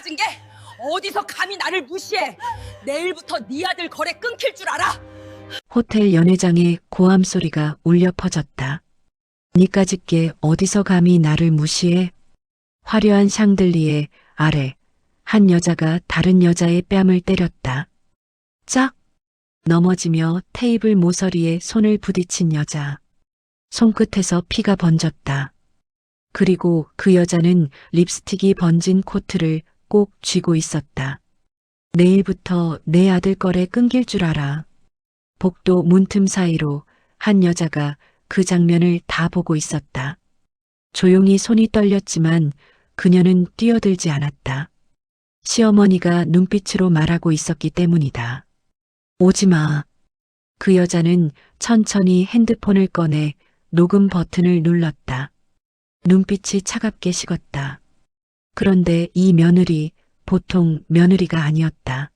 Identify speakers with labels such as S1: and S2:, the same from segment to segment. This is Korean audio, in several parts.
S1: 낮은 게 어디서 감히 나를 무시해. 내일부터 네 아들 거래 끊길 줄 알아.
S2: 호텔 연회장의 고함 소리가 울려 퍼졌다. 니까짓게 어디서 감히 나를 무시해? 화려한 샹들리에 아래 한 여자가 다른 여자의 뺨을 때렸다. 짝! 넘어지며 테이블 모서리에 손을 부딪힌 여자. 손끝에서 피가 번졌다. 그리고 그 여자는 립스틱이 번진 코트를 꼭 쥐고 있었다. 내일부터 내 아들 거래 끊길 줄 알아. 복도 문틈 사이로 한 여자가 그 장면을 다 보고 있었다. 조용히 손이 떨렸지만 그녀는 뛰어들지 않았다. 시어머니가 눈빛으로 말하고 있었기 때문이다. 오지 마. 그 여자는 천천히 핸드폰을 꺼내 녹음 버튼을 눌렀다. 눈빛이 차갑게 식었다. 그런데 이 며느리 보통 며느리가 아니었다.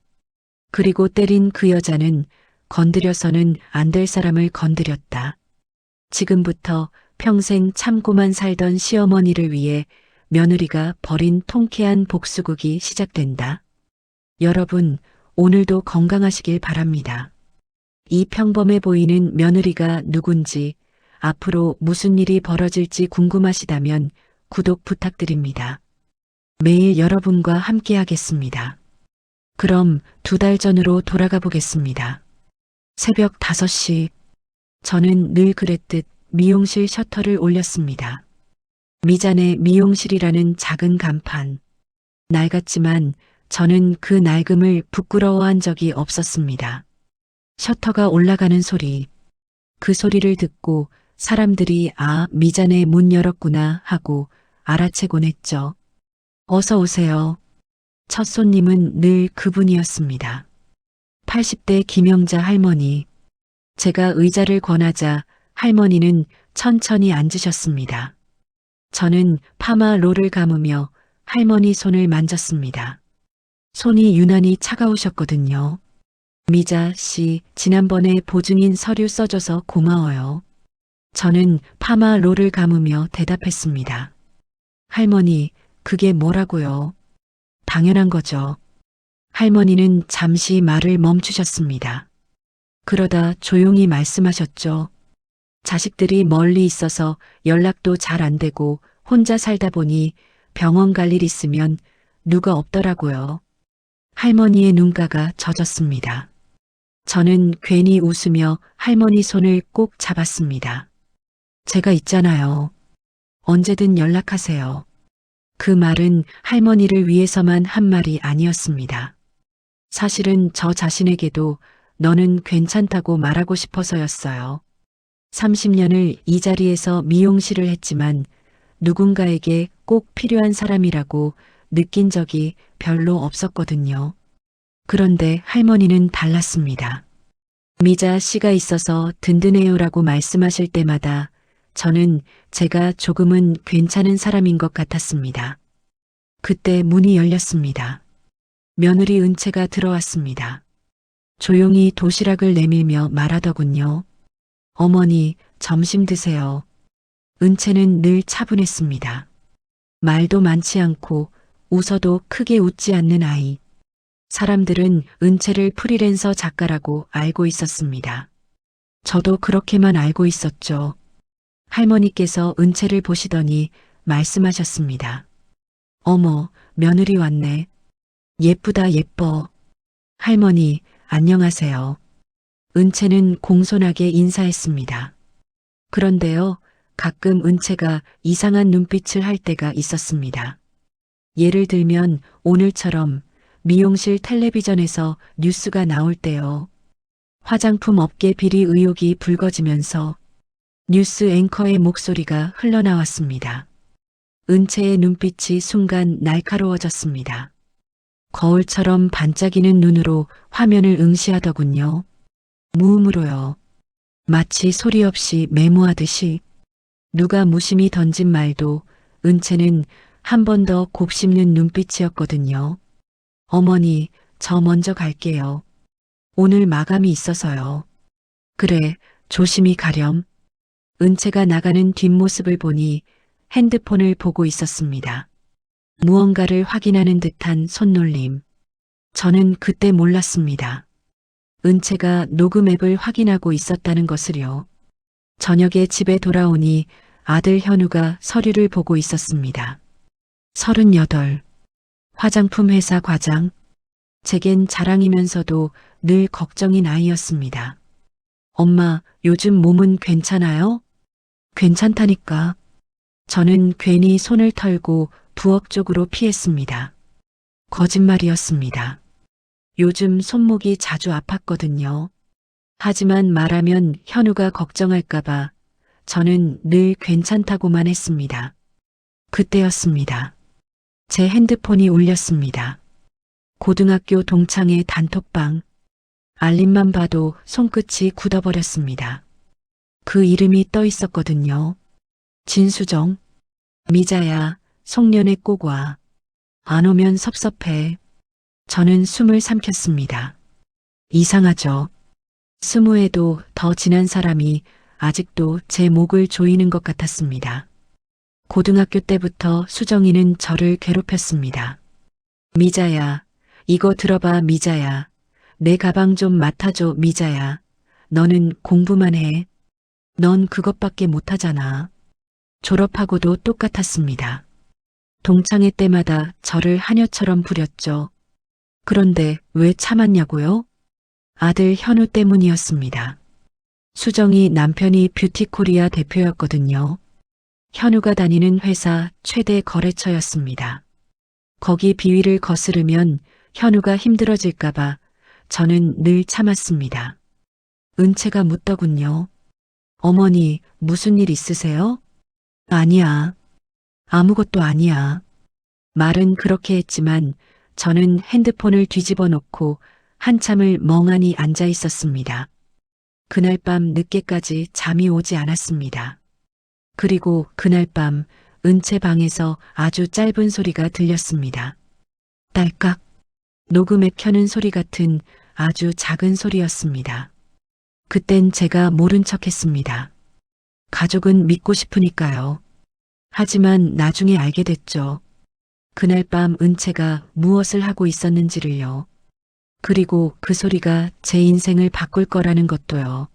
S2: 그리고 때린 그 여자는 건드려서는 안 될 사람을 건드렸다. 지금부터 평생 참고만 살던 시어머니를 위해 며느리가 벌인 통쾌한 복수극이 시작된다. 여러분, 오늘도 건강하시길 바랍니다. 이 평범해 보이는 며느리가 누군지, 앞으로 무슨 일이 벌어질지 궁금하시다면 구독 부탁드립니다. 매일 여러분과 함께 하겠습니다. 그럼 2달 전으로 돌아가 보겠습니다. 새벽 5시, 저는 늘 그랬듯 미용실 셔터를 올렸습니다. 미잔의 미용실이라는 작은 간판. 낡았지만 저는 그 낡음을 부끄러워한 적이 없었습니다. 셔터가 올라가는 소리. 그 소리를 듣고 사람들이 미잔의 문 열었구나 하고 알아채곤 했죠. 어서 오세요. 첫 손님은 늘 그분이었습니다. 80대 김영자 할머니. 제가 의자를 권하자 할머니는 천천히 앉으셨습니다. 저는 파마 롤을 감으며 할머니 손을 만졌습니다. 손이 유난히 차가우셨거든요. 미자 씨, 지난번에 보증인 서류 써줘서 고마워요. 저는 파마 롤을 감으며 대답했습니다. 할머니, 그게 뭐라고요? 당연한 거죠. 할머니는 잠시 말을 멈추셨습니다. 그러다 조용히 말씀하셨죠. 자식들이 멀리 있어서 연락도 잘 안 되고 혼자 살다 보니 병원 갈 일 있으면 누가 없더라고요. 할머니의 눈가가 젖었습니다. 저는 괜히 웃으며 할머니 손을 꼭 잡았습니다. 제가 있잖아요. 언제든 연락하세요. 그 말은 할머니를 위해서만 한 말이 아니었습니다. 사실은 저 자신에게도 너는 괜찮다고 말하고 싶어서였어요. 30년을 이 자리에서 미용실을 했지만 누군가에게 꼭 필요한 사람이라고 느낀 적이 별로 없었거든요. 그런데 할머니는 달랐습니다. 미자 씨가 있어서 든든해요라고 말씀하실 때마다 저는 제가 조금은 괜찮은 사람인 것 같았습니다. 그때 문이 열렸습니다. 며느리 은채가 들어왔습니다. 조용히 도시락을 내밀며 말하더군요. 어머니, 점심 드세요. 은채는 늘 차분했습니다. 말도 많지 않고 웃어도 크게 웃지 않는 아이. 사람들은 은채를 프리랜서 작가라고 알고 있었습니다. 저도 그렇게만 알고 있었죠. 할머니께서 은채를 보시더니 말씀하셨습니다. 어머, 며느리 왔네. 예쁘다 예뻐. 할머니, 안녕하세요. 은채는 공손하게 인사했습니다. 그런데요, 가끔 은채가 이상한 눈빛을 할 때가 있었습니다. 예를 들면 오늘처럼 미용실 텔레비전에서 뉴스가 나올 때요. 화장품 업계 비리 의혹이 불거지면서 뉴스 앵커의 목소리가 흘러나왔습니다. 은채의 눈빛이 순간 날카로워졌습니다. 거울처럼 반짝이는 눈으로 화면을 응시하더군요. 무음으로요. 마치 소리 없이 메모하듯이. 누가 무심히 던진 말도 은채는 한 번 더 곱씹는 눈빛이었거든요. 어머니, 저 먼저 갈게요. 오늘 마감이 있어서요. 그래, 조심히 가렴. 은채가 나가는 뒷모습을 보니 핸드폰을 보고 있었습니다. 무언가를 확인하는 듯한 손놀림. 저는 그때 몰랐습니다. 은채가 녹음 앱을 확인하고 있었다는 것을요. 저녁에 집에 돌아오니 아들 현우가 서류를 보고 있었습니다. 38. 화장품 회사 과장. 제겐 자랑이면서도 늘 걱정인 아이였습니다. 엄마, 요즘 몸은 괜찮아요? 괜찮다니까. 저는 괜히 손을 털고 부엌 쪽으로 피했습니다. 거짓말이었습니다. 요즘 손목이 자주 아팠거든요. 하지만 말하면 현우가 걱정할까봐 저는 늘 괜찮다고만 했습니다. 그때였습니다. 제 핸드폰이 울렸습니다. 고등학교 동창의 단톡방. 알림만 봐도 손끝이 굳어버렸습니다. 그 이름이 떠 있었거든요. 진수정. 미자야, 송년회 꼭 와. 안 오면 섭섭해. 저는 숨을 삼켰습니다. 이상하죠. 20에도 더 지난 사람이 아직도 제 목을 조이는 것 같았습니다. 고등학교 때부터 수정이는 저를 괴롭혔습니다. 미자야, 이거 들어봐 미자야. 내 가방 좀 맡아줘 미자야. 너는 공부만 해. 넌 그것밖에 못하잖아. 졸업하고도 똑같았습니다. 동창회 때마다 저를 하녀처럼 부렸죠. 그런데 왜 참았냐고요? 아들 현우 때문이었습니다. 수정이 남편이 뷰티코리아 대표였거든요. 현우가 다니는 회사 최대 거래처였습니다. 거기 비위를 거스르면 현우가 힘들어질까봐 저는 늘 참았습니다. 은채가 묻더군요. 어머니, 무슨 일 있으세요? 아니야. 아무것도 아니야. 말은 그렇게 했지만 저는 핸드폰을 뒤집어 놓고 한참을 멍하니 앉아 있었습니다. 그날 밤 늦게까지 잠이 오지 않았습니다. 그리고 그날 밤 은채 방에서 아주 짧은 소리가 들렸습니다. 딸깍. 녹음에 켜는 소리 같은 아주 작은 소리였습니다. 그땐 제가 모른 척했습니다. 가족은 믿고 싶으니까요. 하지만 나중에 알게 됐죠. 그날 밤 은채가 무엇을 하고 있었는지를요. 그리고 그 소리가 제 인생을 바꿀 거라는 것도요.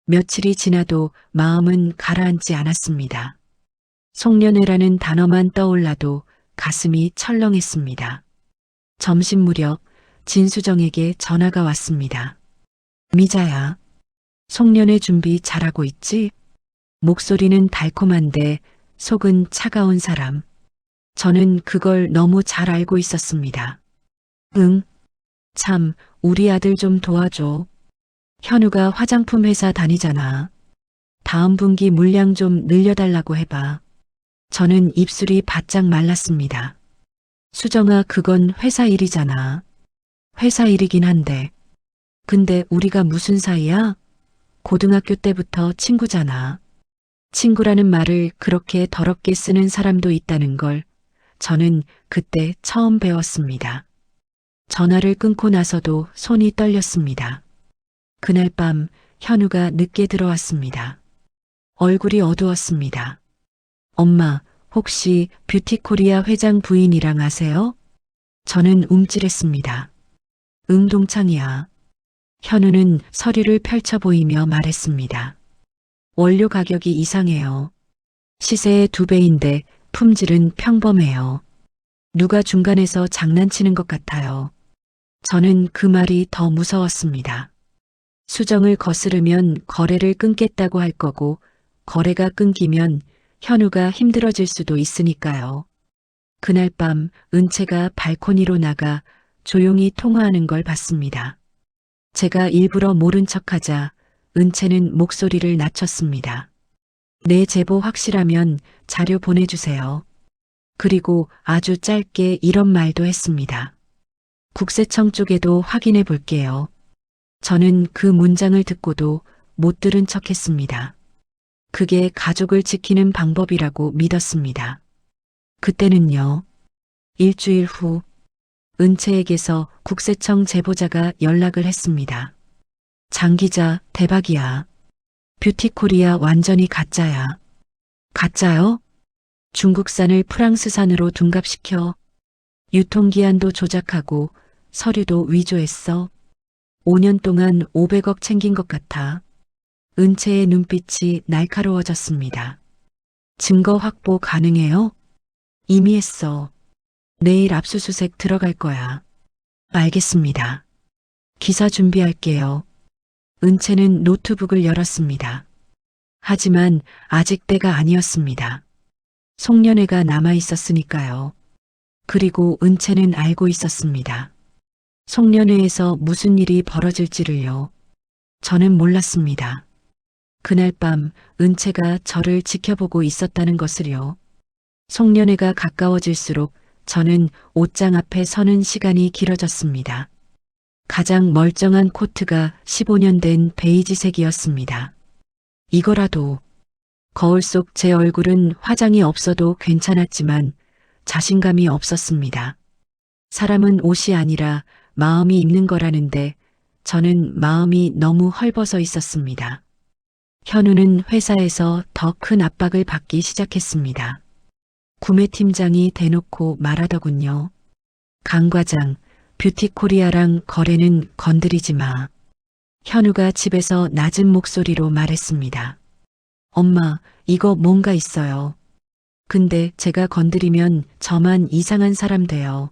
S2: 며칠이 지나도 마음은 가라앉지 않았습니다. 송년회라는 단어만 떠올라도 가슴이 철렁했습니다. 점심 무렵 진수정에게 전화가 왔습니다. 미자야, 송년회 준비 잘하고 있지? 목소리는 달콤한데 속은 차가운 사람. 저는 그걸 너무 잘 알고 있었습니다. 응. 참, 우리 아들 좀 도와줘. 현우가 화장품 회사 다니잖아. 다음 분기 물량 좀 늘려달라고 해봐. 저는 입술이 바짝 말랐습니다. 수정아, 그건 회사 일이잖아. 회사 일이긴 한데. 근데 우리가 무슨 사이야? 고등학교 때부터 친구잖아. 친구라는 말을 그렇게 더럽게 쓰는 사람도 있다는 걸 저는 그때 처음 배웠습니다. 전화를 끊고 나서도 손이 떨렸습니다. 그날 밤 현우가 늦게 들어왔습니다. 얼굴이 어두웠습니다. 엄마, 혹시 뷰티코리아 회장 부인이랑 아세요? 저는 움찔했습니다. 응, 동창이야. 현우는 서류를 펼쳐 보이며 말했습니다. 원료 가격이 이상해요. 시세의 2배인데 품질은 평범해요. 누가 중간에서 장난치는 것 같아요. 저는 그 말이 더 무서웠습니다. 수정을 거스르면 거래를 끊겠다고 할 거고 거래가 끊기면 현우가 힘들어질 수도 있으니까요. 그날 밤 은채가 발코니로 나가 조용히 통화하는 걸 봤습니다. 제가 일부러 모른 척하자 은채는 목소리를 낮췄습니다. 내 제보 확실하면 자료 보내주세요. 그리고 아주 짧게 이런 말도 했습니다. 국세청 쪽에도 확인해 볼게요. 저는 그 문장을 듣고도 못 들은 척했습니다. 그게 가족을 지키는 방법이라고 믿었습니다. 그때는요. 일주일 후 은채에게서 국세청 제보자가 연락을 했습니다. 장 기자, 대박이야. 뷰티코리아 완전히 가짜야. 가짜요? 중국산을 프랑스산으로 둔갑시켜 유통기한도 조작하고 서류도 위조했어. 5년 동안 500억 챙긴 것 같아. 은채의 눈빛이 날카로워졌습니다. 증거 확보 가능해요? 이미 했어. 내일 압수수색 들어갈 거야. 알겠습니다. 기사 준비할게요. 은채는 노트북을 열었습니다. 하지만 아직 때가 아니었습니다. 송년회가 남아 있었으니까요. 그리고 은채는 알고 있었습니다. 송년회에서 무슨 일이 벌어질지를요. 저는 몰랐습니다. 그날 밤 은채가 저를 지켜보고 있었다는 것을요. 송년회가 가까워질수록 저는 옷장 앞에 서는 시간이 길어졌습니다. 가장 멀쩡한 코트가 15년 된 베이지색이었습니다. 이거라도 거울 속 제 얼굴은 화장이 없어도 괜찮았지만 자신감이 없었습니다. 사람은 옷이 아니라 마음이 입는 거라는데 저는 마음이 너무 헐벗어 있었습니다. 현우는 회사에서 더 큰 압박을 받기 시작했습니다. 구매팀장이 대놓고 말하더군요. 강 과장, 뷰티코리아랑 거래는 건드리지 마. 현우가 집에서 낮은 목소리로 말했습니다. 엄마, 이거 뭔가 있어요. 근데 제가 건드리면 저만 이상한 사람 돼요.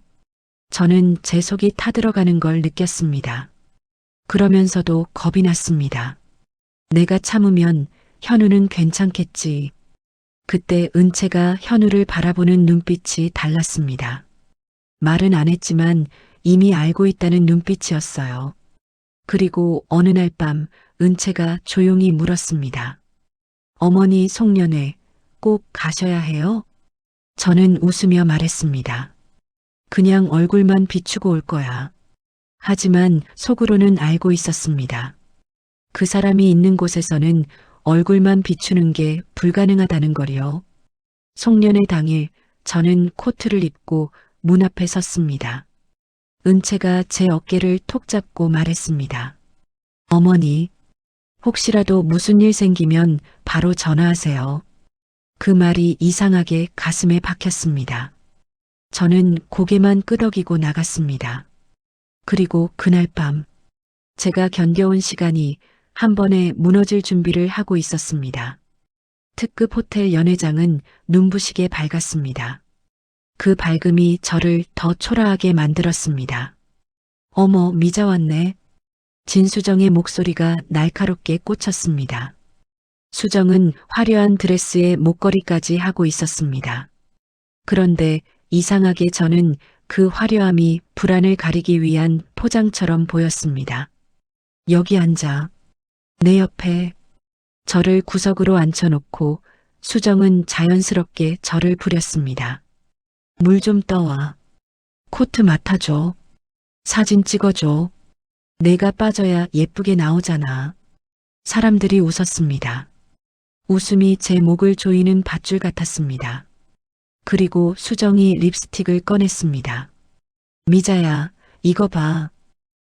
S2: 저는 제 속이 타들어가는 걸 느꼈습니다. 그러면서도 겁이 났습니다. 내가 참으면 현우는 괜찮겠지. 그때 은채가 현우를 바라보는 눈빛이 달랐습니다. 말은 안 했지만 이미 알고 있다는 눈빛이었어요. 그리고 어느 날 밤 은채가 조용히 물었습니다. 어머니 송년회 꼭 가셔야 해요? 저는 웃으며 말했습니다. 그냥 얼굴만 비추고 올 거야. 하지만 속으로는 알고 있었습니다. 그 사람이 있는 곳에서는 얼굴만 비추는 게 불가능하다는 거요. 송년회 당일 저는 코트를 입고 문 앞에 섰습니다. 은채가 제 어깨를 톡 잡고 말했습니다. 어머니, 혹시라도 무슨 일 생기면 바로 전화하세요. 그 말이 이상하게 가슴에 박혔습니다. 저는 고개만 끄덕이고 나갔습니다. 그리고 그날 밤 제가 견뎌온 시간이 한 번에 무너질 준비를 하고 있었습니다. 특급 호텔 연회장은 눈부시게 밝았습니다. 그 밝음이 저를 더 초라하게 만들었습니다. 어머, 미자 왔네. 진수정의 목소리가 날카롭게 꽂혔습니다. 수정은 화려한 드레스에 목걸이까지 하고 있었습니다. 그런데 이상하게 저는 그 화려함이 불안을 가리기 위한 포장처럼 보였습니다. 여기 앉아. 내 옆에. 저를 구석으로 앉혀놓고 수정은 자연스럽게 저를 부렸습니다. 물 좀 떠와. 코트 맡아줘. 사진 찍어줘. 내가 빠져야 예쁘게 나오잖아. 사람들이 웃었습니다. 웃음이 제 목을 조이는 밧줄 같았습니다. 그리고 수정이 립스틱을 꺼냈습니다. 미자야, 이거 봐.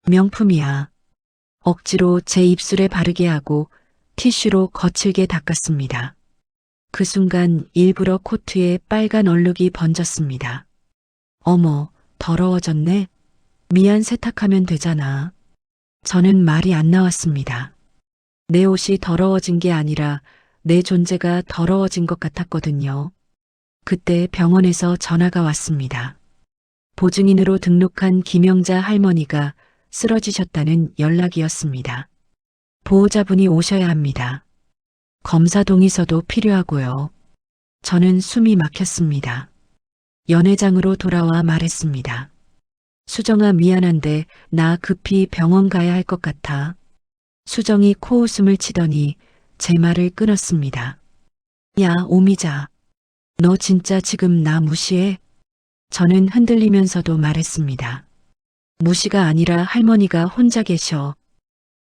S2: 명품이야. 억지로 제 입술에 바르게 하고 티슈로 거칠게 닦았습니다. 그 순간 일부러 코트에 빨간 얼룩이 번졌습니다. 어머, 더러워졌네. 미안, 세탁하면 되잖아. 저는 말이 안 나왔습니다. 내 옷이 더러워진 게 아니라 내 존재가 더러워진 것 같았거든요. 그때 병원에서 전화가 왔습니다. 보증인으로 등록한 김영자 할머니가 쓰러지셨다는 연락이었습니다. 보호자분이 오셔야 합니다. 검사 동의서도 필요하고요. 저는 숨이 막혔습니다. 연회장으로 돌아와 말했습니다. 수정아, 미안한데 나 급히 병원 가야 할 것 같아. 수정이 코웃음을 치더니 제 말을 끊었습니다. 야, 오미자. 너 진짜 지금 나 무시해? 저는 흔들리면서도 말했습니다. 무시가 아니라 할머니가 혼자 계셔.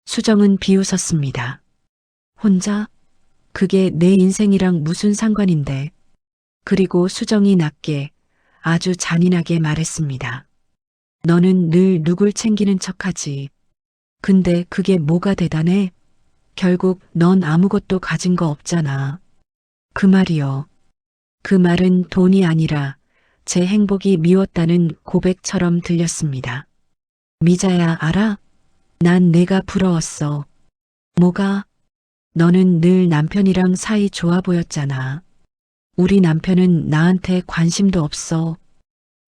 S2: 수정은 비웃었습니다. 혼자? 그게 내 인생이랑 무슨 상관인데. 그리고 수정이 낮게 아주 잔인하게 말했습니다. 너는 늘 누굴 챙기는 척하지. 근데 그게 뭐가 대단해? 결국 넌 아무것도 가진 거 없잖아. 그 말이요. 그 말은 돈이 아니라 제 행복이 미웠다는 고백처럼 들렸습니다. 미자야, 알아? 난 내가 부러웠어. 뭐가? 너는 늘 남편이랑 사이 좋아 보였잖아. 우리 남편은 나한테 관심도 없어.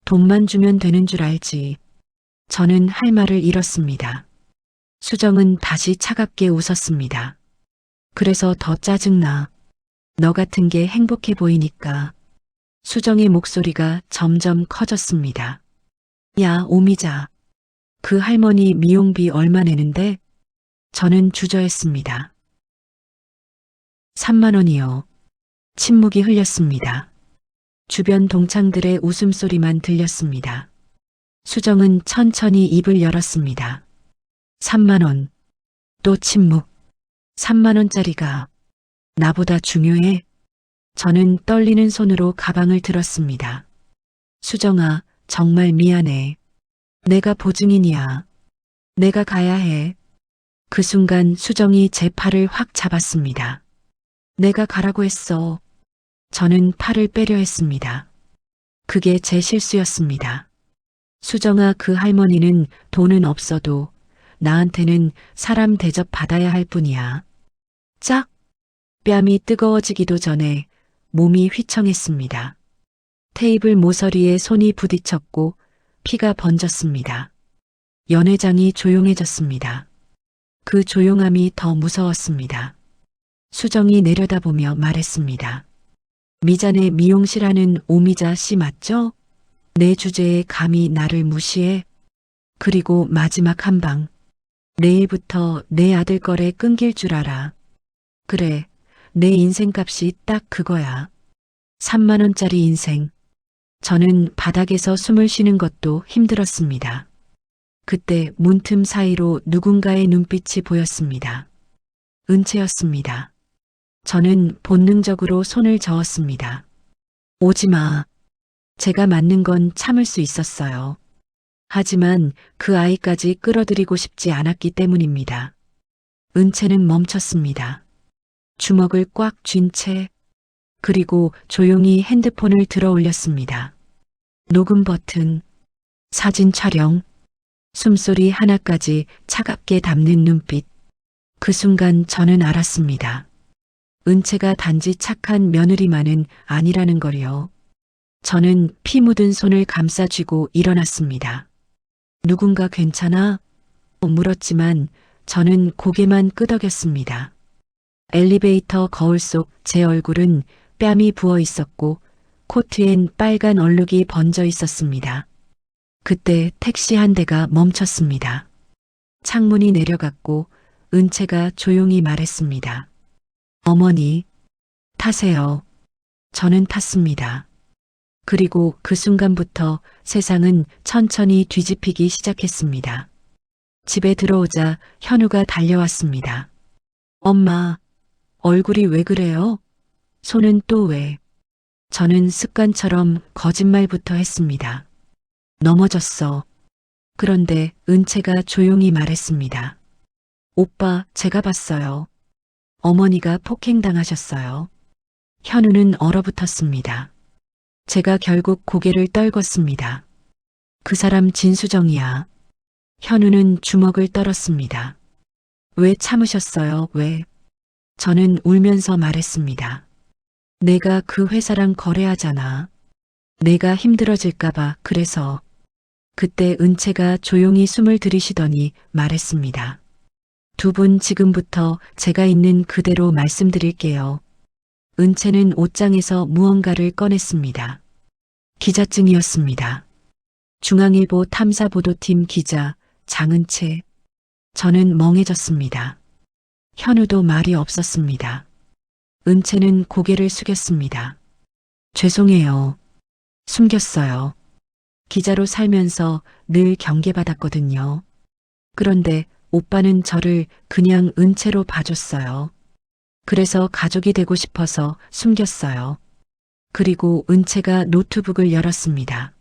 S2: 돈만 주면 되는 줄 알지. 저는 할 말을 잃었습니다. 수정은 다시 차갑게 웃었습니다. 그래서 더 짜증나. 너 같은 게 행복해 보이니까. 수정의 목소리가 점점 커졌습니다. 야, 오미자. 그 할머니 미용비 얼마 내는데? 저는 주저했습니다. 3만 원이요. 침묵이 흘렸습니다. 주변 동창들의 웃음소리만 들렸습니다. 수정은 천천히 입을 열었습니다. 3만 원. 또 침묵. 3만 원짜리가 나보다 중요해? 저는 떨리는 손으로 가방을 들었습니다. 수정아, 정말 미안해. 내가 보증인이야. 내가 가야 해. 그 순간 수정이 제 팔을 확 잡았습니다. 내가 가라고 했어. 저는 팔을 빼려 했습니다. 그게 제 실수였습니다. 수정아, 그 할머니는 돈은 없어도 나한테는 사람 대접 받아야 할 뿐이야. 짝! 뺨이 뜨거워지기도 전에 몸이 휘청했습니다. 테이블 모서리에 손이 부딪혔고 피가 번졌습니다. 연회장이 조용해졌습니다. 그 조용함이 더 무서웠습니다. 수정이 내려다보며 말했습니다. 미자네 미용실 하는 오미자 씨 맞죠? 내 주제에 감히 나를 무시해? 그리고 마지막 한 방. 내일부터 내 아들 거래 끊길 줄 알아. 그래, 내 인생값이 딱 그거야. 3만 원짜리 인생. 저는 바닥에서 숨을 쉬는 것도 힘들었습니다. 그때 문틈 사이로 누군가의 눈빛이 보였습니다. 은채였습니다. 저는 본능적으로 손을 저었습니다. 오지 마. 제가 맞는 건 참을 수 있었어요. 하지만 그 아이까지 끌어들이고 싶지 않았기 때문입니다. 은채는 멈췄습니다. 주먹을 꽉 쥔 채, 그리고 조용히 핸드폰을 들어 올렸습니다. 녹음 버튼, 사진 촬영, 숨소리 하나까지 차갑게 담는 눈빛. 그 순간 저는 알았습니다. 은채가 단지 착한 며느리만은 아니라는 걸요. 저는 피 묻은 손을 감싸쥐고 일어났습니다. 누군가 괜찮아? 물었지만 저는 고개만 끄덕였습니다. 엘리베이터 거울 속 제 얼굴은 뺨이 부어 있었고 코트엔 빨간 얼룩이 번져 있었습니다. 그때 택시 한 대가 멈췄습니다. 창문이 내려갔고 은채가 조용히 말했습니다. 어머니, 타세요. 저는 탔습니다. 그리고 그 순간부터 세상은 천천히 뒤집히기 시작했습니다. 집에 들어오자 현우가 달려왔습니다. 엄마, 얼굴이 왜 그래요? 손은 또 왜? 저는 습관처럼 거짓말부터 했습니다. 넘어졌어. 그런데 은채가 조용히 말했습니다. 오빠, 제가 봤어요. 어머니가 폭행당하셨어요. 현우는 얼어붙었습니다. 제가 결국 고개를 떨궜습니다. 그 사람 진수정이야. 현우는 주먹을 떨었습니다. 왜 참으셨어요? 왜? 저는 울면서 말했습니다. 내가 그 회사랑 거래하잖아. 내가 힘들어질까봐 그래서. 그때 은채가 조용히 숨을 들이쉬더니 말했습니다. 두 분 지금부터 제가 있는 그대로 말씀드릴게요. 은채는 옷장에서 무언가를 꺼냈습니다. 기자증이었습니다. 중앙일보 탐사보도팀 기자 장은채. 저는 멍해졌습니다. 현우도 말이 없었습니다. 은채는 고개를 숙였습니다. 죄송해요. 숨겼어요. 기자로 살면서 늘 경계받았거든요. 그런데 오빠는 저를 그냥 은채로 봐줬어요. 그래서 가족이 되고 싶어서 숨겼어요. 그리고 은채가 노트북을 열었습니다.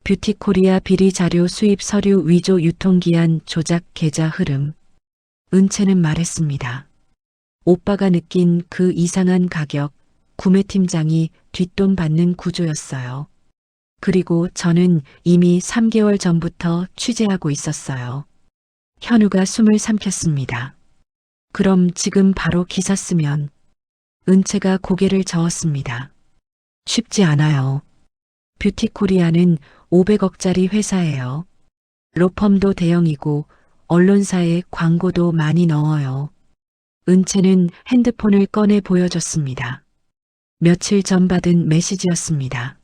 S2: 뷰티코리아 비리 자료 수입 서류 위조 유통기한 조작 계좌 흐름. 은채는 말했습니다. 오빠가 느낀 그 이상한 가격, 구매팀장이 뒷돈 받는 구조였어요. 그리고 저는 이미 3개월 전부터 취재하고 있었어요. 현우가 숨을 삼켰습니다. 그럼 지금 바로 기사 쓰면. 은채가 고개를 저었습니다. 쉽지 않아요. 뷰티코리아는 500억짜리 회사예요. 로펌도 대형이고 언론사에 광고도 많이 넣어요. 은채는 핸드폰을 꺼내 보여줬습니다. 며칠 전 받은 메시지였습니다.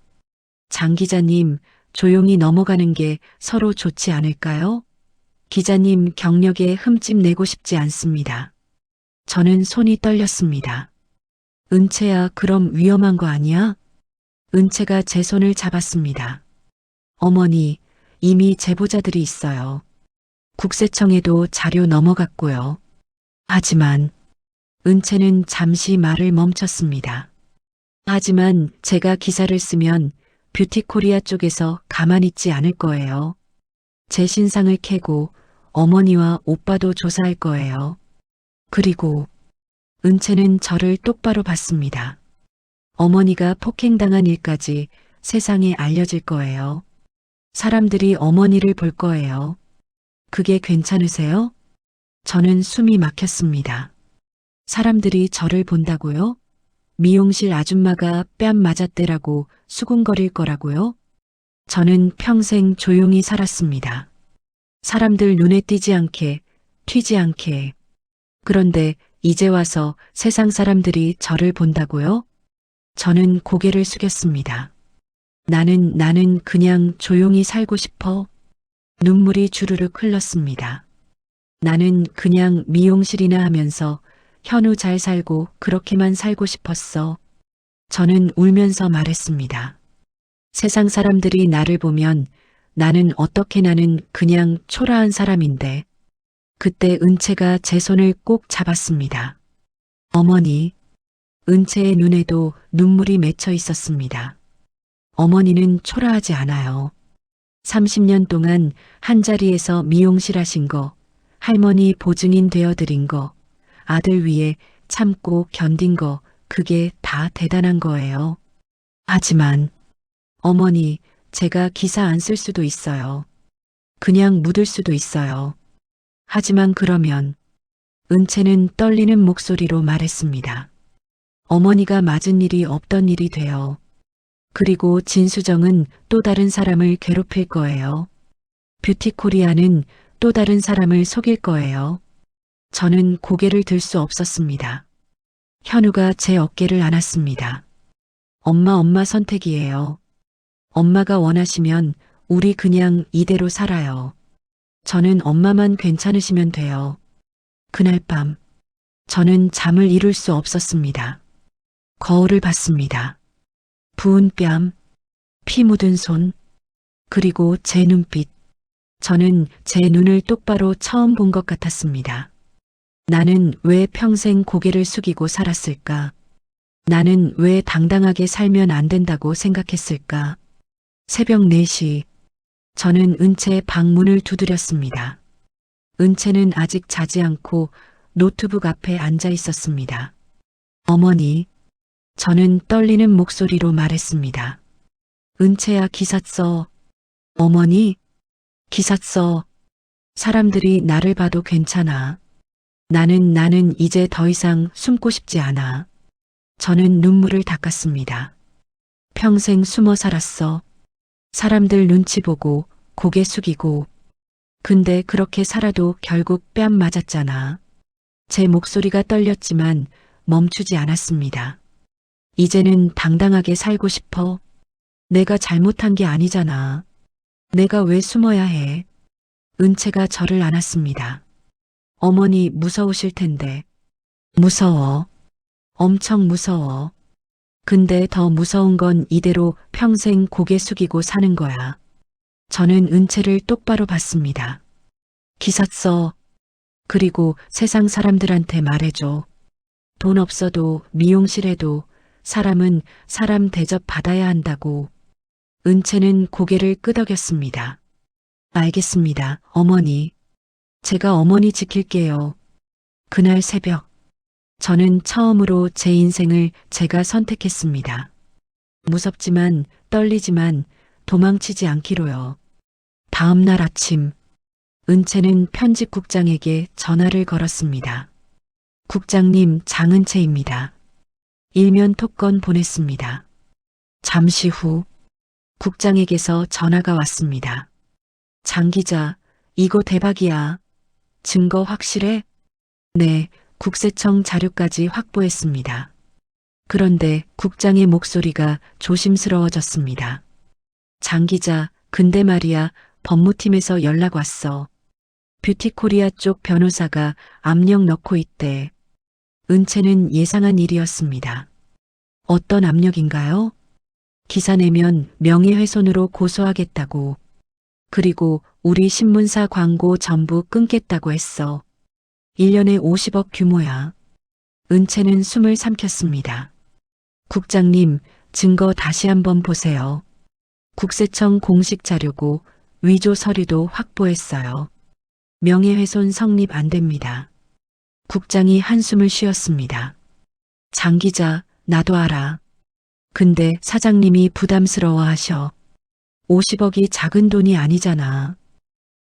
S2: 장 기자님, 조용히 넘어가는 게 서로 좋지 않을까요? 기자님 경력에 흠집 내고 싶지 않습니다. 저는 손이 떨렸습니다. 은채야, 그럼 위험한 거 아니야? 은채가 제 손을 잡았습니다. 어머니, 이미 제보자들이 있어요. 국세청에도 자료 넘어갔고요. 하지만 은채는 잠시 말을 멈췄습니다. 하지만 제가 기사를 쓰면 뷰티코리아 쪽에서 가만히 있지 않을 거예요. 제 신상을 캐고 어머니와 오빠도 조사할 거예요. 그리고 은채는 저를 똑바로 봤습니다. 어머니가 폭행당한 일까지 세상에 알려질 거예요. 사람들이 어머니를 볼 거예요. 그게 괜찮으세요? 저는 숨이 막혔습니다. 사람들이 저를 본다고요? 미용실 아줌마가 뺨 맞았대라고 수군거릴 거라고요? 저는 평생 조용히 살았습니다. 사람들 눈에 띄지 않게, 튀지 않게. 그런데 이제 와서 세상 사람들이 저를 본다고요? 저는 고개를 숙였습니다. 나는 그냥 조용히 살고 싶어. 눈물이 주르륵 흘렀습니다. 나는 그냥 미용실이나 하면서 현우 잘 살고 그렇게만 살고 싶었어. 저는 울면서 말했습니다. 세상 사람들이 나를 보면 나는 그냥 초라한 사람인데. 그때 은채가 제 손을 꼭 잡았습니다. 어머니, 은채의 눈에도 눈물이 맺혀 있었습니다. 어머니는 초라하지 않아요. 30년 동안 한자리에서 미용실 하신 거, 할머니 보증인 되어드린 거, 아들 위해 참고 견딘 거, 그게 다 대단한 거예요. 하지만 어머니, 제가 기사 안 쓸 수도 있어요. 그냥 묻을 수도 있어요. 하지만 그러면 은채는 떨리는 목소리로 말했습니다. 어머니가 맞은 일이 없던 일이 돼요. 그리고 진수정은 또 다른 사람을 괴롭힐 거예요. 뷰티코리아는 또 다른 사람을 속일 거예요. 저는 고개를 들 수 없었습니다. 현우가 제 어깨를 안았습니다. 엄마 선택이에요. 엄마가 원하시면 우리 그냥 이대로 살아요. 저는 엄마만 괜찮으시면 돼요. 그날 밤, 저는 잠을 이룰 수 없었습니다. 거울을 봤습니다. 부은 뺨, 피 묻은 손, 그리고 제 눈빛. 저는 제 눈을 똑바로 처음 본 것 같았습니다. 나는 왜 평생 고개를 숙이고 살았을까? 나는 왜 당당하게 살면 안 된다고 생각했을까? 새벽 4시, 저는 은채의 방문을 두드렸습니다. 은채는 아직 자지 않고 노트북 앞에 앉아 있었습니다. 어머니, 저는 떨리는 목소리로 말했습니다. 은채야, 기사 써. 어머니, 기사 써. 사람들이 나를 봐도 괜찮아. 나는 이제 더 이상 숨고 싶지 않아. 저는 눈물을 닦았습니다. 평생 숨어 살았어. 사람들 눈치 보고 고개 숙이고. 근데 그렇게 살아도 결국 뺨 맞았잖아. 제 목소리가 떨렸지만 멈추지 않았습니다. 이제는 당당하게 살고 싶어. 내가 잘못한 게 아니잖아. 내가 왜 숨어야 해? 은채가 저를 안았습니다. 어머니 무서우실 텐데. 무서워. 엄청 무서워. 근데 더 무서운 건 이대로 평생 고개 숙이고 사는 거야. 저는 은채를 똑바로 봤습니다. 기사 써. 그리고 세상 사람들한테 말해줘. 돈 없어도 미용실에도 사람은 사람 대접 받아야 한다고. 은채는 고개를 끄덕였습니다. 알겠습니다, 어머니. 제가 어머니 지킬게요. 그날 새벽, 저는 처음으로 제 인생을 제가 선택했습니다. 무섭지만 떨리지만 도망치지 않기로요. 다음 날 아침, 은채는 편집국장에게 전화를 걸었습니다. 국장님, 장은채입니다. 일면 톡건 보냈습니다. 잠시 후 국장에게서 전화가 왔습니다. 장 기자, 이거 대박이야. 증거 확실해? 네, 국세청 자료까지 확보했습니다. 그런데 국장의 목소리가 조심스러워졌습니다. 장 기자, 근데 말이야, 법무팀에서 연락 왔어. 뷰티코리아 쪽 변호사가 압력 넣고 있대. 은채는 예상한 일이었습니다. 어떤 압력인가요? 기사 내면 명예훼손으로 고소하겠다고. 그리고 우리 신문사 광고 전부 끊겠다고 했어. 1년에 50억 규모야. 은채는 숨을 삼켰습니다. 국장님, 증거 다시 한번 보세요. 국세청 공식 자료고 위조 서류도 확보했어요. 명예훼손 성립 안 됩니다. 국장이 한숨을 쉬었습니다. 장 기자, 나도 알아. 근데 사장님이 부담스러워 하셔. 50억이 작은 돈이 아니잖아.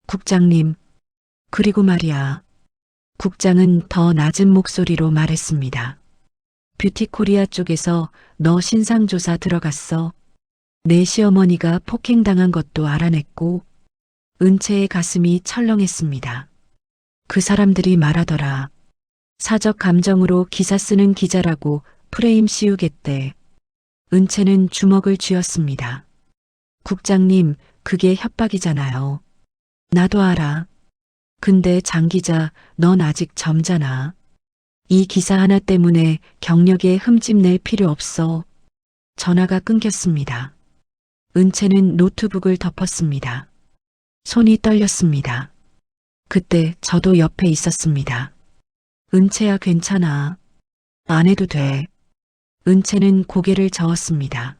S2: 국장님, 그리고 말이야. 국장은 더 낮은 목소리로 말했습니다. 뷰티코리아 쪽에서 너 신상조사 들어갔어. 내 시어머니가 폭행당한 것도 알아냈고. 은채의 가슴이 철렁했습니다. 그 사람들이 말하더라. 사적 감정으로 기사 쓰는 기자라고 프레임 씌우겠대. 은채는 주먹을 쥐었습니다. 국장님, 그게 협박이잖아요. 나도 알아. 근데 장 기자, 넌 아직 젊잖아. 이 기사 하나 때문에 경력에 흠집 낼 필요 없어. 전화가 끊겼습니다. 은채는 노트북을 덮었습니다. 손이 떨렸습니다. 그때 저도 옆에 있었습니다. 은채야, 괜찮아. 안 해도 돼. 은채는 고개를 저었습니다.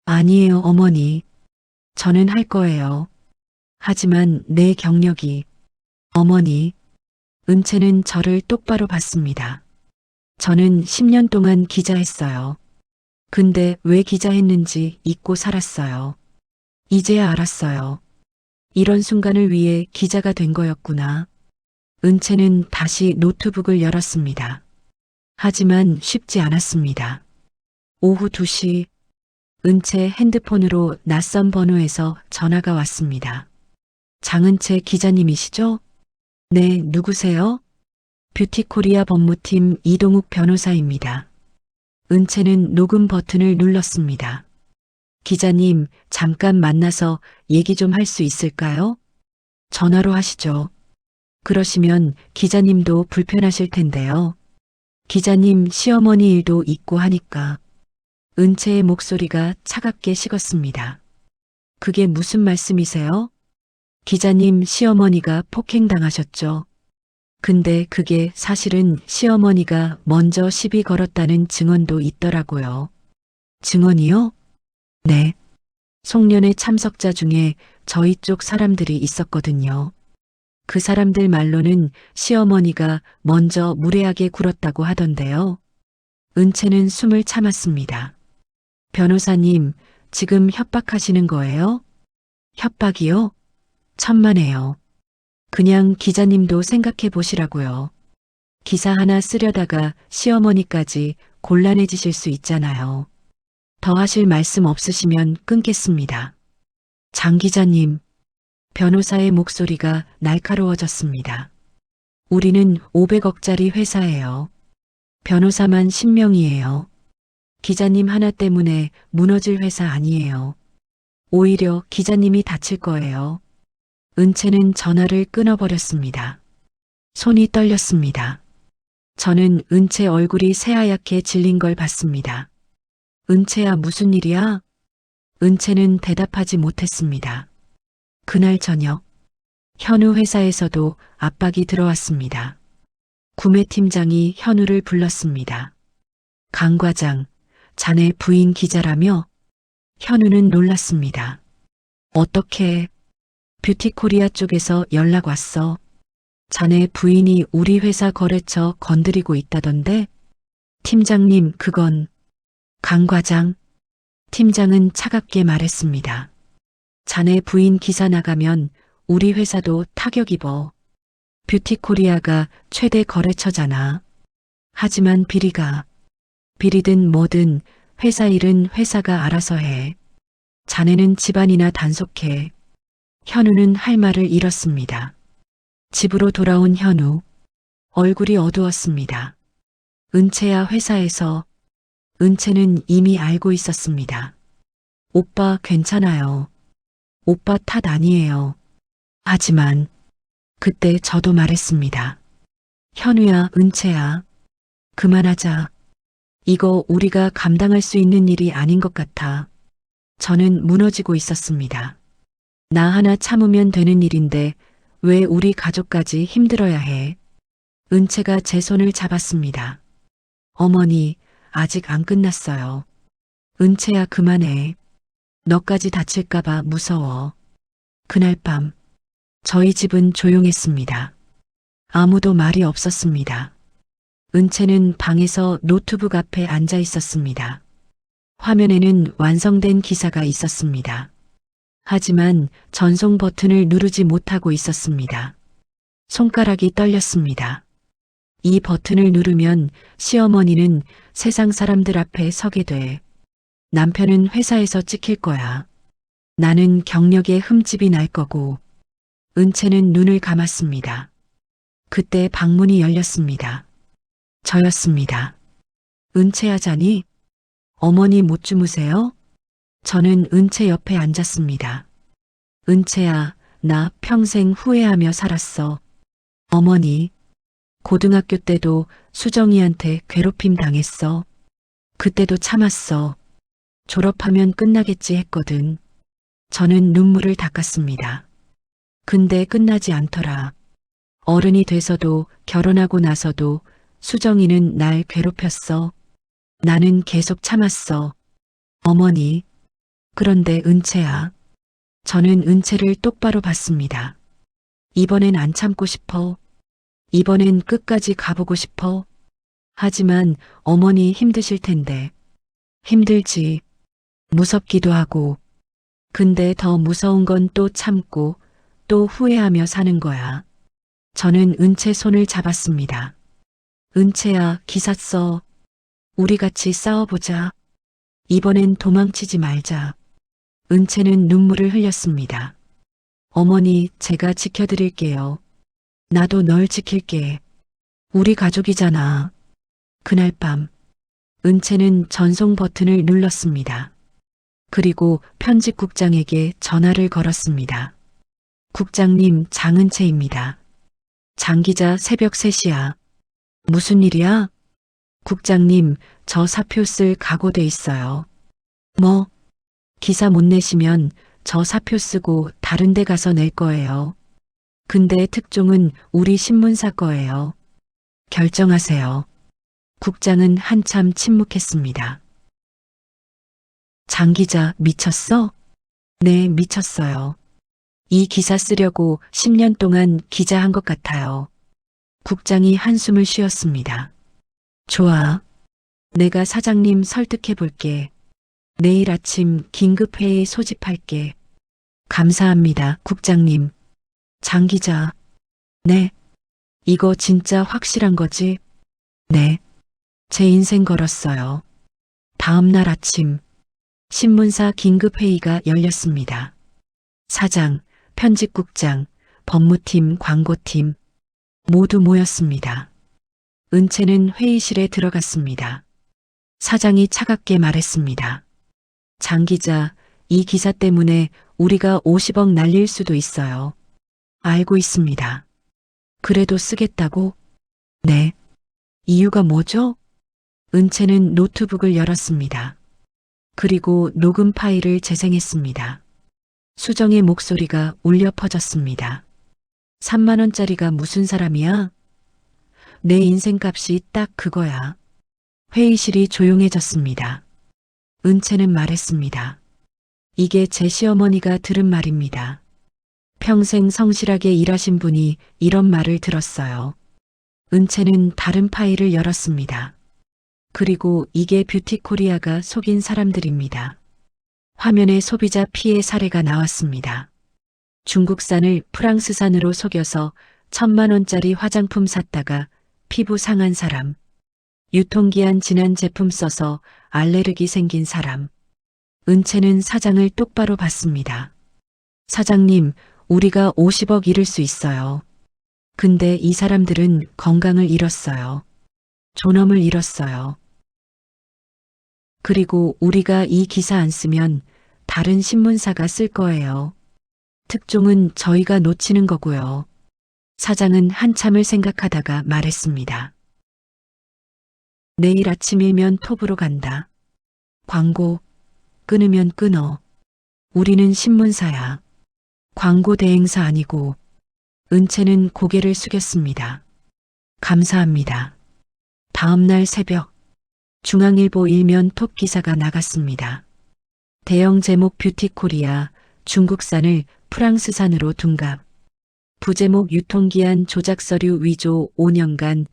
S2: 아니에요, 어머니. 저는 할 거예요. 하지만 내 경력이. 어머니. 은채는 저를 똑바로 봤습니다. 저는 10년 동안 기자했어요. 근데 왜 기자했는지 잊고 살았어요. 이제야 알았어요. 이런 순간을 위해 기자가 된 거였구나. 은채는 다시 노트북을 열었습니다. 하지만 쉽지 않았습니다. 오후 2시, 은채 핸드폰으로 낯선 번호에서 전화가 왔습니다. 장은채 기자님이시죠? 네, 누구세요? 뷰티코리아 법무팀 이동욱 변호사입니다. 은채는 녹음 버튼을 눌렀습니다. 기자님, 잠깐 만나서 얘기 좀 할 수 있을까요? 전화로 하시죠. 그러시면 기자님도 불편하실 텐데요. 기자님 시어머니 일도 있고 하니까. 은채의 목소리가 차갑게 식었습니다. 그게 무슨 말씀이세요? 기자님 시어머니가 폭행당하셨죠. 근데 그게 사실은 시어머니가 먼저 시비 걸었다는 증언도 있더라고요. 증언이요? 네. 송년회 참석자 중에 저희 쪽 사람들이 있었거든요. 그 사람들 말로는 시어머니가 먼저 무례하게 굴었다고 하던데요. 은채는 숨을 참았습니다. 변호사님, 지금 협박하시는 거예요? 협박이요? 천만에요. 그냥 기자님도 생각해 보시라고요. 기사 하나 쓰려다가 시어머니까지 곤란해지실 수 있잖아요. 더 하실 말씀 없으시면 끊겠습니다. 장 기자님, 변호사의 목소리가 날카로워졌습니다. 우리는 500억짜리 회사예요. 변호사만 10명이에요. 기자님 하나 때문에 무너질 회사 아니에요. 오히려 기자님이 다칠 거예요. 은채는 전화를 끊어버렸습니다. 손이 떨렸습니다. 저는 은채 얼굴이 새하얗게 질린 걸 봤습니다. 은채야, 무슨 일이야? 은채는 대답하지 못했습니다. 그날 저녁, 현우 회사에서도 압박이 들어왔습니다. 구매팀장이 현우를 불렀습니다. 강 과장, 자네 부인 기자라며? 현우는 놀랐습니다. 어떻게? 뷰티코리아 쪽에서 연락 왔어. 자네 부인이 우리 회사 거래처 건드리고 있다던데? 팀장님, 그건 강 과장. 팀장은 차갑게 말했습니다. 자네 부인 기사 나가면 우리 회사도 타격 입어. 뷰티코리아가 최대 거래처잖아. 하지만 비리든 뭐든 회사 일은 회사가 알아서 해. 자네는 집안이나 단속해. 현우는 할 말을 잃었습니다. 집으로 돌아온 현우. 얼굴이 어두웠습니다. 은채야 회사에서. 은채는 이미 알고 있었습니다. 오빠 괜찮아요. 오빠 탓 아니에요. 하지만 그때 저도 말했습니다. 현우야, 은채야. 그만하자. 이거 우리가 감당할 수 있는 일이 아닌 것 같아. 저는 무너지고 있었습니다. 나 하나 참으면 되는 일인데 왜 우리 가족까지 힘들어야 해? 은채가 제 손을 잡았습니다. 어머니, 아직 안 끝났어요. 은채야, 그만해. 너까지 다칠까봐 무서워. 그날 밤, 저희 집은 조용했습니다. 아무도 말이 없었습니다. 은채는 방에서 노트북 앞에 앉아 있었습니다. 화면에는 완성된 기사가 있었습니다. 하지만 전송 버튼을 누르지 못하고 있었습니다. 손가락이 떨렸습니다. 이 버튼을 누르면 시어머니는 세상 사람들 앞에 서게 돼. 남편은 회사에서 찍힐 거야. 나는 경력에 흠집이 날 거고. 은채는 눈을 감았습니다. 그때 방문이 열렸습니다. 저였습니다. 은채야, 자니? 어머니 못 주무세요? 저는 은채 옆에 앉았습니다. 은채야, 나 평생 후회하며 살았어. 어머니, 고등학교 때도 수정이한테 괴롭힘 당했어. 그때도 참았어. 졸업하면 끝나겠지 했거든. 저는 눈물을 닦았습니다. 근데 끝나지 않더라. 어른이 돼서도 결혼하고 나서도 수정이는 날 괴롭혔어. 나는 계속 참았어. 어머니. 그런데 은채야. 저는 은채를 똑바로 봤습니다. 이번엔 안 참고 싶어. 이번엔 끝까지 가보고 싶어. 하지만 어머니 힘드실 텐데. 힘들지. 무섭기도 하고. 근데 더 무서운 건 또 참고 또 후회하며 사는 거야. 저는 은채 손을 잡았습니다. 은채야, 기사 써. 우리 같이 싸워보자. 이번엔 도망치지 말자. 은채는 눈물을 흘렸습니다. 어머니, 제가 지켜드릴게요. 나도 널 지킬게. 우리 가족이잖아. 그날 밤, 은채는 전송 버튼을 눌렀습니다. 그리고 편집국장에게 전화를 걸었습니다. 국장님, 장은채입니다. 장 기자, 새벽 3시야. 무슨 일이야? 국장님, 저 사표 쓸 각오돼 있어요. 뭐? 기사 못 내시면 저 사표 쓰고 다른 데 가서 낼 거예요. 근데 특종은 우리 신문사 거예요. 결정하세요. 국장은 한참 침묵했습니다. 장 기자, 미쳤어? 네, 미쳤어요. 이 기사 쓰려고 10년 동안 기자한 것 같아요. 국장이 한숨을 쉬었습니다. 좋아. 내가 사장님 설득해 볼게. 내일 아침 긴급회의 소집할게. 감사합니다, 국장님. 장 기자. 네. 이거 진짜 확실한 거지? 네. 제 인생 걸었어요. 다음 날 아침, 신문사 긴급회의가 열렸습니다. 사장, 편집국장, 법무팀, 광고팀 모두 모였습니다. 은채는 회의실에 들어갔습니다. 사장이 차갑게 말했습니다. 장 기자, 이 기사 때문에 우리가 50억 날릴 수도 있어요. 알고 있습니다. 그래도 쓰겠다고? 네. 이유가 뭐죠? 은채는 노트북을 열었습니다. 그리고 녹음 파일을 재생했습니다. 수정의 목소리가 울려 퍼졌습니다. 3만 원짜리가 무슨 사람이야? 내 인생값이 딱 그거야. 회의실이 조용해졌습니다. 은채는 말했습니다. 이게 제 시어머니가 들은 말입니다. 평생 성실하게 일하신 분이 이런 말을 들었어요. 은채는 다른 파일을 열었습니다. 그리고 이게 뷰티코리아가 속인 사람들입니다. 화면에 소비자 피해 사례가 나왔습니다. 중국산을 프랑스산으로 속여서 1,000만 원짜리 화장품 샀다가 피부 상한 사람, 유통기한 지난 제품 써서 알레르기 생긴 사람. 은채는 사장을 똑바로 봤습니다. 사장님, 우리가 50억 잃을 수 있어요. 근데 이 사람들은 건강을 잃었어요. 존엄을 잃었어요. 그리고 우리가 이 기사 안 쓰면 다른 신문사가 쓸 거예요. 특종은 저희가 놓치는 거고요. 사장은 한참을 생각하다가 말했습니다. 내일 아침이면 톱으로 간다. 광고 끊으면 끊어. 우리는 신문사야. 광고 대행사 아니고. 은채는 고개를 숙였습니다. 감사합니다. 다음 날 새벽 중앙일보 일면 톱 기사가 나갔습니다. 대형 제목 뷰티코리아 중국산을 프랑스산으로 둔갑. 부제목 유통기한 조작 서류 위조 5년간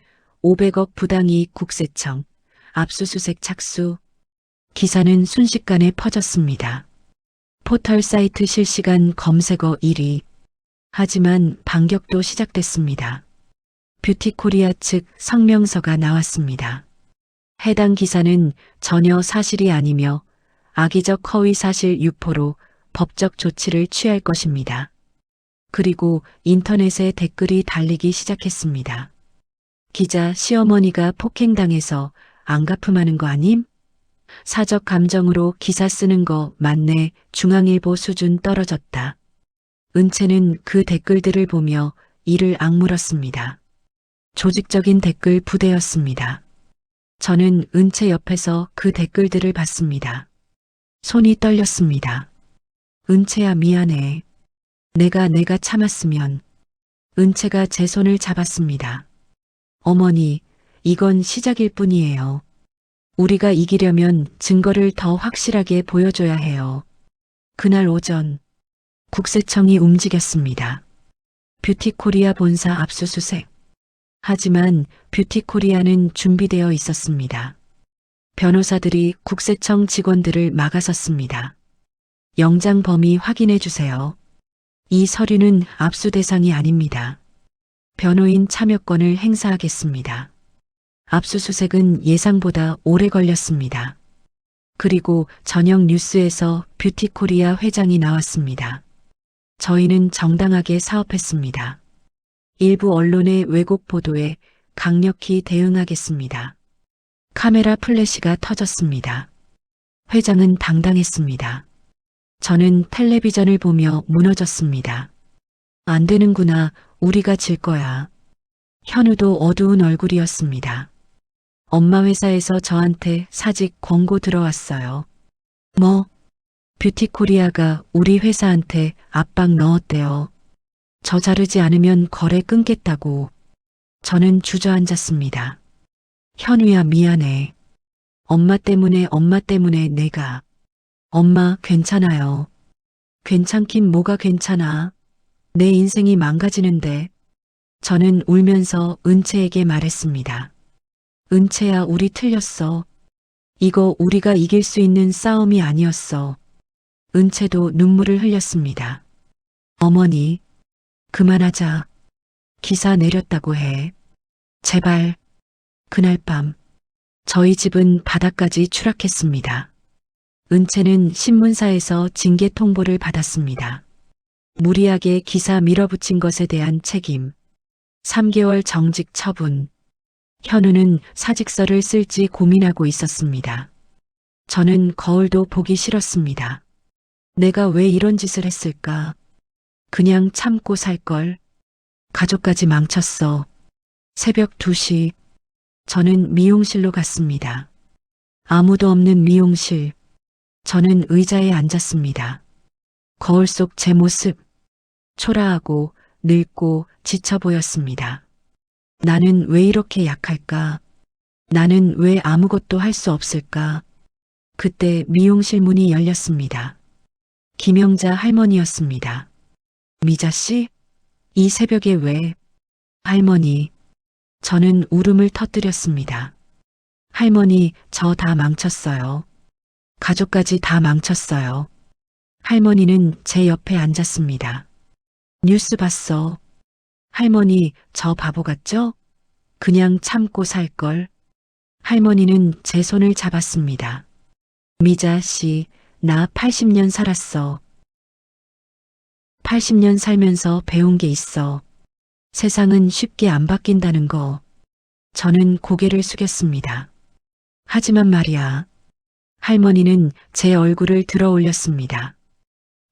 S2: 500억 부당이익 국세청 압수수색 착수. 기사는 순식간에 퍼졌습니다. 포털 사이트 실시간 검색어 1위. 하지만 반격도 시작됐습니다. 뷰티코리아 측 성명서가 나왔습니다. 해당 기사는 전혀 사실이 아니며 악의적 허위 사실 유포로 법적 조치를 취할 것입니다. 그리고 인터넷에 댓글이 달리기 시작했습니다. 기자 시어머니가 폭행당해서 안가품하는 거 아님? 사적 감정으로 기사 쓰는 거 맞네. 중앙일보 수준 떨어졌다. 은채는 그 댓글들을 보며 이를 악물었습니다. 조직적인 댓글 부대였습니다. 저는 은채 옆에서 그 댓글들을 봤습니다. 손이 떨렸습니다. 은채야 미안해. 내가 참았으면. 은채가 제 손을 잡았습니다. 어머니, 이건 시작일 뿐이에요. 우리가 이기려면 증거를 더 확실하게 보여줘야 해요. 그날 오전 국세청이 움직였습니다. 뷰티코리아 본사 압수수색. 하지만 뷰티코리아는 준비되어 있었습니다. 변호사들이 국세청 직원들을 막아섰습니다. 영장 범위 확인해 주세요. 이 서류는 압수 대상이 아닙니다. 변호인 참여권을 행사하겠습니다. 압수수색은 예상보다 오래 걸렸습니다. 그리고 저녁 뉴스에서 뷰티코리아 회장이 나왔습니다. 저희는 정당하게 사업했습니다. 일부 언론의 왜곡 보도에 강력히 대응하겠습니다. 카메라 플래시가 터졌습니다. 회장은 당당했습니다. 저는 텔레비전을 보며 무너졌습니다. 안 되는구나. 우리가 질 거야. 현우도 어두운 얼굴이었습니다. 엄마 회사에서 저한테 사직 권고 들어왔어요. 뭐? 뷰티코리아가 우리 회사한테 압박 넣었대요. 저 자르지 않으면 거래 끊겠다고. 저는 주저앉았습니다. 현우야 미안해. 엄마 때문에 내가. 엄마 괜찮아요. 괜찮긴 뭐가 괜찮아. 내 인생이 망가지는데. 저는 울면서 은채에게 말했습니다. 은채야 우리 틀렸어. 이거 우리가 이길 수 있는 싸움이 아니었어. 은채도 눈물을 흘렸습니다. 어머니, 그만하자. 기사 내렸다고 해. 제발. 그날 밤, 저희 집은 바닥까지 추락했습니다. 은채는 신문사에서 징계 통보를 받았습니다. 무리하게 기사 밀어붙인 것에 대한 책임. 3개월 정직 처분. 현우는 사직서를 쓸지 고민하고 있었습니다. 저는 거울도 보기 싫었습니다. 내가 왜 이런 짓을 했을까? 그냥 참고 살걸. 가족까지 망쳤어. 새벽 2시. 저는 미용실로 갔습니다. 아무도 없는 미용실. 저는 의자에 앉았습니다. 거울 속 제 모습. 초라하고 늙고 지쳐 보였습니다. 나는 왜 이렇게 약할까? 나는 왜 아무것도 할 수 없을까? 그때 미용실 문이 열렸습니다. 김영자 할머니였습니다. 미자 씨? 이 새벽에 왜? 할머니. 저는 울음을 터뜨렸습니다. 할머니, 저 다 망쳤어요. 가족까지 다 망쳤어요. 할머니는 제 옆에 앉았습니다. 뉴스 봤어. 할머니, 저 바보 같죠? 그냥 참고 살걸. 할머니는 제 손을 잡았습니다. 미자 씨, 나 80년 살았어. 80년 살면서 배운 게 있어. 세상은 쉽게 안 바뀐다는 거. 저는 고개를 숙였습니다. 하지만 말이야. 할머니는 제 얼굴을 들어 올렸습니다.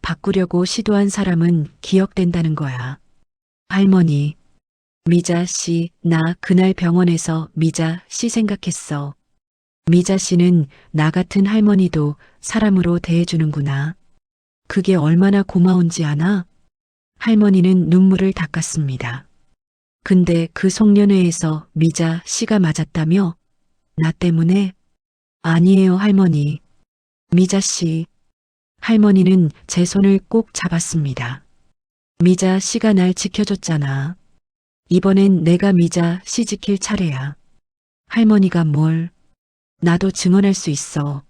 S2: 바꾸려고 시도한 사람은 기억된다는 거야. 할머니, 미자 씨, 나 그날 병원에서 미자 씨 생각했어. 미자 씨는 나 같은 할머니도 사람으로 대해주는구나. 그게 얼마나 고마운지 아나? 할머니는 눈물을 닦았습니다. 근데 그 송년회에서 미자 씨가 맞았다며? 나 때문에? 아니에요, 할머니. 미자 씨. 할머니는 제 손을 꼭 잡았습니다. 미자 씨가 날 지켜줬잖아. 이번엔 내가 미자 씨 지킬 차례야. 할머니가 뭘? 나도 증언할 수 있어.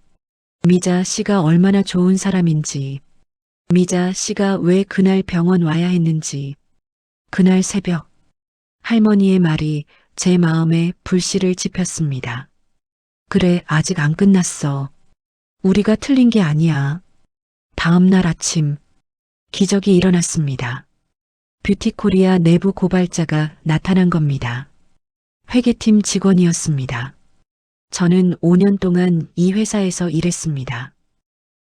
S2: 미자 씨가 얼마나 좋은 사람인지. 미자 씨가 왜 그날 병원 와야 했는지. 그날 새벽. 할머니의 말이 제 마음에 불씨를 지폈습니다. 그래, 아직 안 끝났어. 우리가 틀린 게 아니야. 다음 날 아침, 기적이 일어났습니다. 뷰티코리아 내부 고발자가 나타난 겁니다. 회계팀 직원이었습니다. 저는 5년 동안 이 회사에서 일했습니다.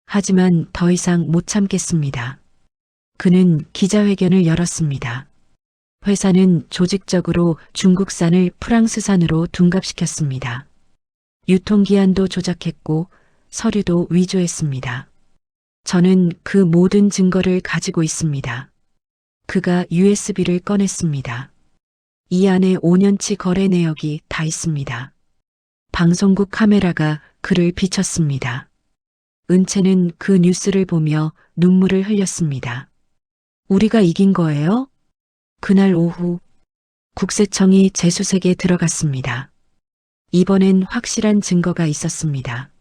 S2: 하지만 더 이상 못 참겠습니다. 그는 기자회견을 열었습니다. 회사는 조직적으로 중국산을 프랑스산으로 둔갑시켰습니다. 유통기한도 조작했고 서류도 위조했습니다. 저는 그 모든 증거를 가지고 있습니다. 그가 USB를 꺼냈습니다. 이 안에 5년치 거래 내역이 다 있습니다. 방송국 카메라가 그를 비췄습니다. 은채는 그 뉴스를 보며 눈물을 흘렸습니다. 우리가 이긴 거예요? 그날 오후 국세청이 재수색에 들어갔습니다. 이번엔 확실한 증거가 있었습니다.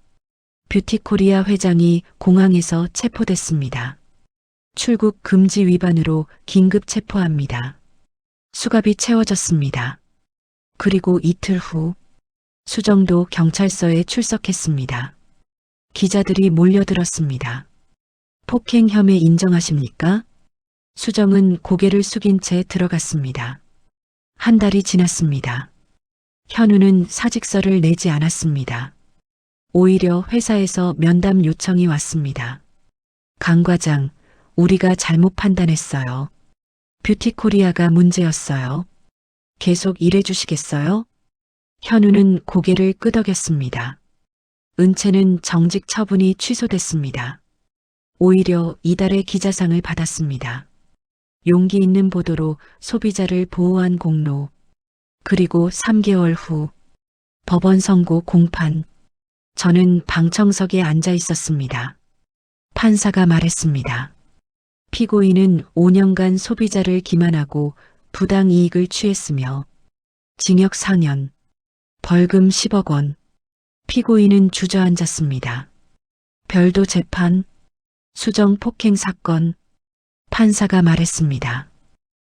S2: 뷰티코리아 회장이 공항에서 체포됐습니다. 출국 금지 위반으로 긴급 체포합니다. 수갑이 채워졌습니다. 그리고 이틀 후 수정도 경찰서에 출석했습니다. 기자들이 몰려들었습니다. 폭행 혐의 인정하십니까? 수정은 고개를 숙인 채 들어갔습니다. 한 달이 지났습니다. 현우는 사직서를 내지 않았습니다. 오히려 회사에서 면담 요청이 왔습니다. 강 과장, 우리가 잘못 판단했어요. 뷰티코리아가 문제였어요. 계속 일해주시겠어요? 현우는 고개를 끄덕였습니다. 은채는 정직 처분이 취소됐습니다. 오히려 이달의 기자상을 받았습니다. 용기 있는 보도로 소비자를 보호한 공로. 그리고 3개월 후 법원 선고 공판. 저는 방청석에 앉아 있었습니다. 판사가 말했습니다. 피고인은 5년간 소비자를 기만하고 부당 이익을 취했으며 징역 4년, 벌금 10억 원. 피고인은 주저앉았습니다. 별도 재판, 수정 폭행 사건. 판사가 말했습니다.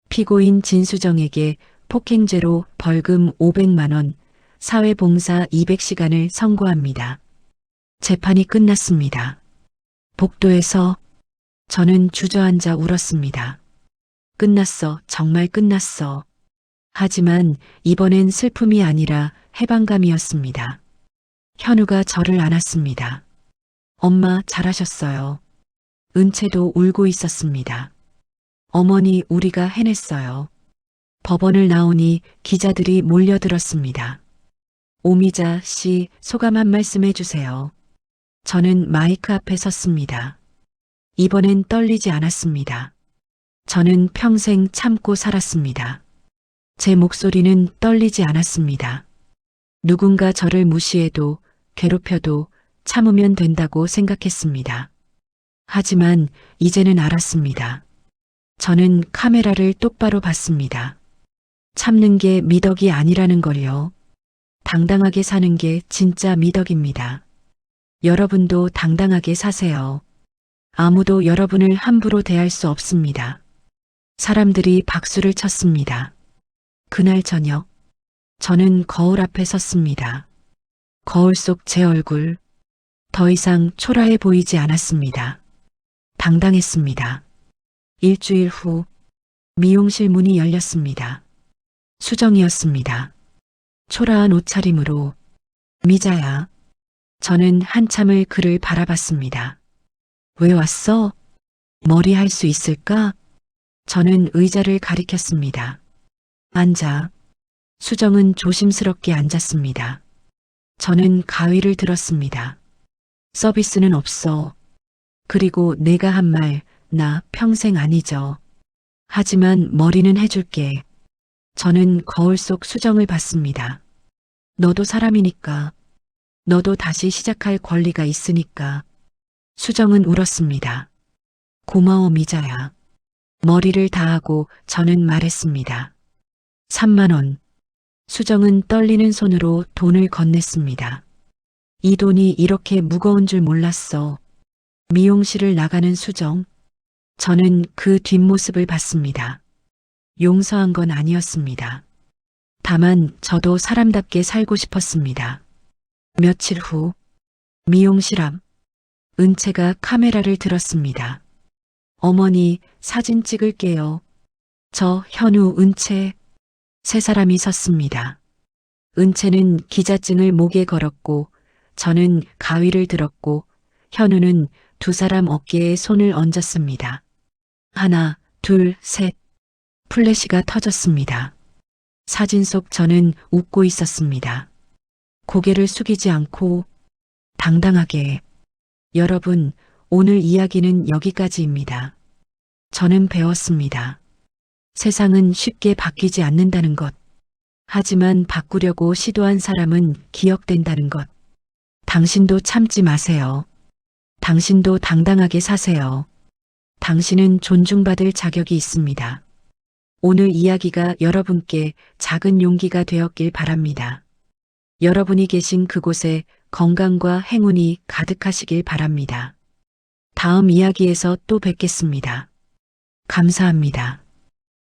S2: 피고인 진수정에게 폭행죄로 벌금 500만 원, 사회봉사 200시간을 선고합니다. 재판이 끝났습니다. 복도에서 저는 주저앉아 울었습니다. 끝났어, 정말 끝났어. 하지만 이번엔 슬픔이 아니라 해방감이었습니다. 현우가 저를 안았습니다. 엄마, 잘하셨어요. 은채도 울고 있었습니다. 어머니, 우리가 해냈어요. 법원을 나오니 기자들이 몰려들었습니다. 오미자 씨, 소감 한 말씀 해주세요. 저는 마이크 앞에 섰습니다. 이번엔 떨리지 않았습니다. 저는 평생 참고 살았습니다. 제 목소리는 떨리지 않았습니다. 누군가 저를 무시해도 괴롭혀도 참으면 된다고 생각했습니다. 하지만 이제는 알았습니다. 저는 카메라를 똑바로 봤습니다. 참는 게 미덕이 아니라는 걸요. 당당하게 사는 게 진짜 미덕입니다. 여러분도 당당하게 사세요. 아무도 여러분을 함부로 대할 수 없습니다. 사람들이 박수를 쳤습니다. 그날 저녁, 저는 거울 앞에 섰습니다. 거울 속 제 얼굴, 더 이상 초라해 보이지 않았습니다. 당당했습니다. 일주일 후, 미용실 문이 열렸습니다. 수정이었습니다. 초라한 옷차림으로, 미자야. 저는 한참을 그를 바라봤습니다. 왜 왔어? 머리 할 수 있을까? 저는 의자를 가리켰습니다. 앉아. 수정은 조심스럽게 앉았습니다. 저는 가위를 들었습니다. 서비스는 없어. 그리고 내가 한 말, 나 평생 안 잊어. 하지만 머리는 해줄게. 저는 거울 속 수정을 봤습니다. 너도 사람이니까. 너도 다시 시작할 권리가 있으니까. 수정은 울었습니다. 고마워 미자야. 머리를 다하고 저는 말했습니다. 3만 원. 수정은 떨리는 손으로 돈을 건넸습니다. 이 돈이 이렇게 무거운 줄 몰랐어. 미용실을 나가는 수정. 저는 그 뒷모습을 봤습니다. 용서한 건 아니었습니다. 다만 저도 사람답게 살고 싶었습니다. 며칠 후, 미용실 앞, 은채가 카메라를 들었습니다. 어머니, 사진 찍을게요. 저 현우, 은채. 세 사람이 섰습니다. 은채는 기자증을 목에 걸었고, 저는 가위를 들었고, 현우는 두 사람 어깨에 손을 얹었습니다. 하나, 둘, 셋. 플래시가 터졌습니다. 사진 속 저는 웃고 있었습니다. 고개를 숙이지 않고 당당하게. 여러분, 오늘 이야기는 여기까지입니다. 저는 배웠습니다. 세상은 쉽게 바뀌지 않는다는 것. 하지만 바꾸려고 시도한 사람은 기억된다는 것. 당신도 참지 마세요. 당신도 당당하게 사세요. 당신은 존중받을 자격이 있습니다. 오늘 이야기가 여러분께 작은 용기가 되었길 바랍니다. 여러분이 계신 그곳에 건강과 행운이 가득하시길 바랍니다. 다음 이야기에서 또 뵙겠습니다. 감사합니다.